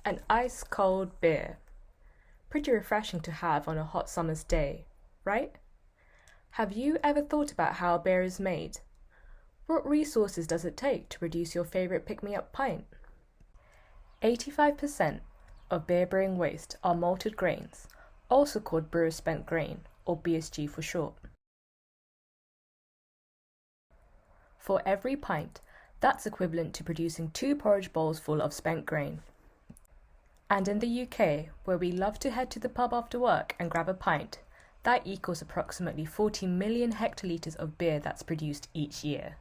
An ice-cold beer. Pretty refreshing to have on a hot summer's day, right? Have you ever thought about how beer is made? What resources does it take to produce your favourite pick-me-up pint? 85% of beer brewing waste are malted grains, also called brewer spent grain, or BSG for short. For every pint, that's equivalent to producing 2 porridge bowls full of spent grain. And in the UK, where we love to head to the pub after work and grab a pint, that equals approximately 40 million hectolitres of beer that's produced each year.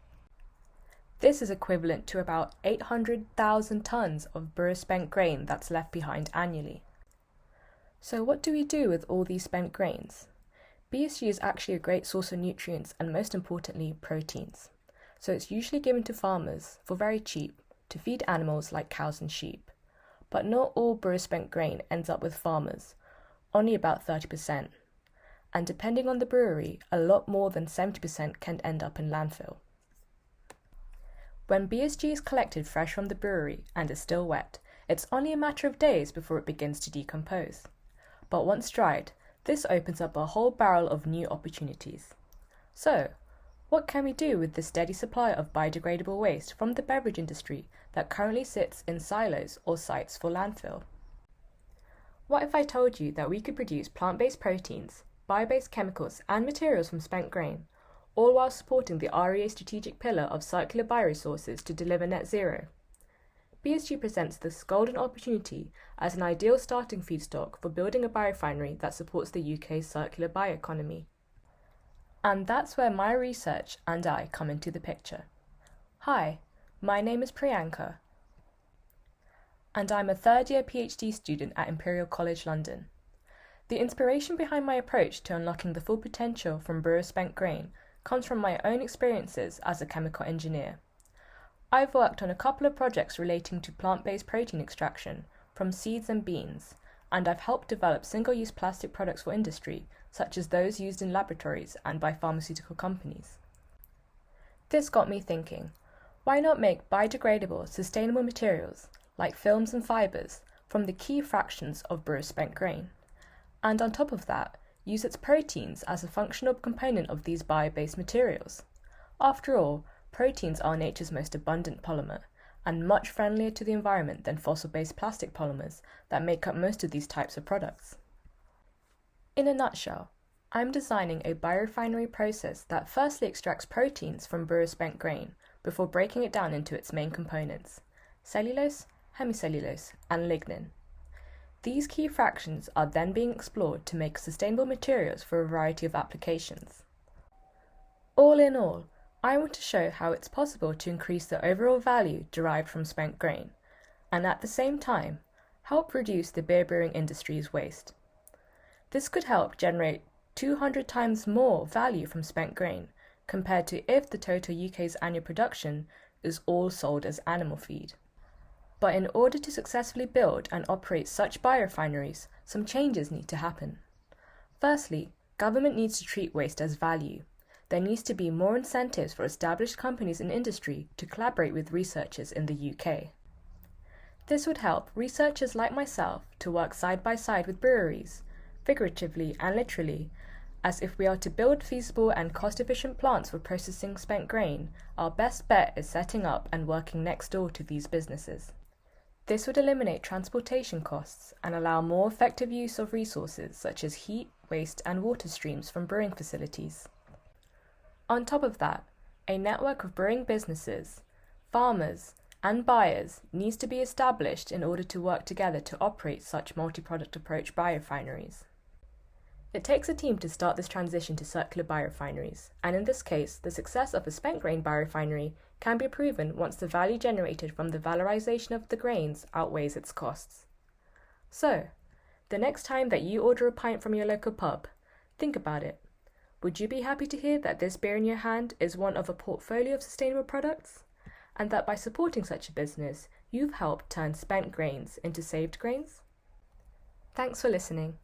This is equivalent to about 800,000 tonnes of brewer spent grain that's left behind annually. So what do we do with all these spent grains? BSG is actually a great source of nutrients and, most importantly, proteins. So it's usually given to farmers for very cheap to feed animals like cows and sheep. But not all brewer spent grain ends up with farmers, only about 30%. And depending on the brewery, a lot more than 70% can end up in landfill. When BSG is collected fresh from the brewery and is still wet, it's only a matter of days before it begins to decompose. But once dried, this opens up a whole barrel of new opportunities. So, what can we do with the steady supply of biodegradable waste from the beverage industry that currently sits in silos or sites for landfill? What if I told you that we could produce plant-based proteins, bio-based chemicals and materials from spent grain, all while supporting the REA strategic pillar of circular bioresources to deliver net zero? BSG presents this golden opportunity as an ideal starting feedstock for building a biorefinery that supports the UK's circular bioeconomy. And that's where my research and I come into the picture. Hi, my name is Priyanka, and I'm a third-year PhD student at Imperial College London. The inspiration behind my approach to unlocking the full potential from brewer spent grain comes from my own experiences as a chemical engineer. I've worked on a couple of projects relating to plant-based protein extraction from seeds and beans, and I've helped develop single-use plastic products for industry, such as those used in laboratories and by pharmaceutical companies. This got me thinking, why not make biodegradable, sustainable materials, like films and fibres, from the key fractions of brewer spent grain? And on top of that, use its proteins as a functional component of these bio-based materials. After all, proteins are nature's most abundant polymer, and much friendlier to the environment than fossil-based plastic polymers that make up most of these types of products. In a nutshell, I'm designing a biorefinery process that firstly extracts proteins from brewer spent grain before breaking it down into its main components: cellulose, hemicellulose, and lignin. These key fractions are then being explored to make sustainable materials for a variety of applications. All in all, I want to show how it's possible to increase the overall value derived from spent grain, and at the same time, help reduce the beer brewing industry's waste. This could help generate 200 times more value from spent grain compared to if the total UK's annual production is all sold as animal feed. But in order to successfully build and operate such biorefineries, some changes need to happen. Firstly, government needs to treat waste as value. There needs to be more incentives for established companies in industry to collaborate with researchers in the UK. This would help researchers like myself to work side by side with breweries, figuratively and literally, as if we are to build feasible and cost-efficient plants for processing spent grain, our best bet is setting up and working next door to these businesses. This would eliminate transportation costs and allow more effective use of resources such as heat, waste and water streams from brewing facilities. On top of that, a network of brewing businesses, farmers and buyers needs to be established in order to work together to operate such multi-product approach biorefineries. It takes a team to start this transition to circular biorefineries, and in this case, the success of a spent grain biorefinery can be proven once the value generated from the valorization of the grains outweighs its costs. So, the next time that you order a pint from your local pub, think about it. Would you be happy to hear that this beer in your hand is one of a portfolio of sustainable products? And that by supporting such a business, you've helped turn spent grains into saved grains? Thanks for listening.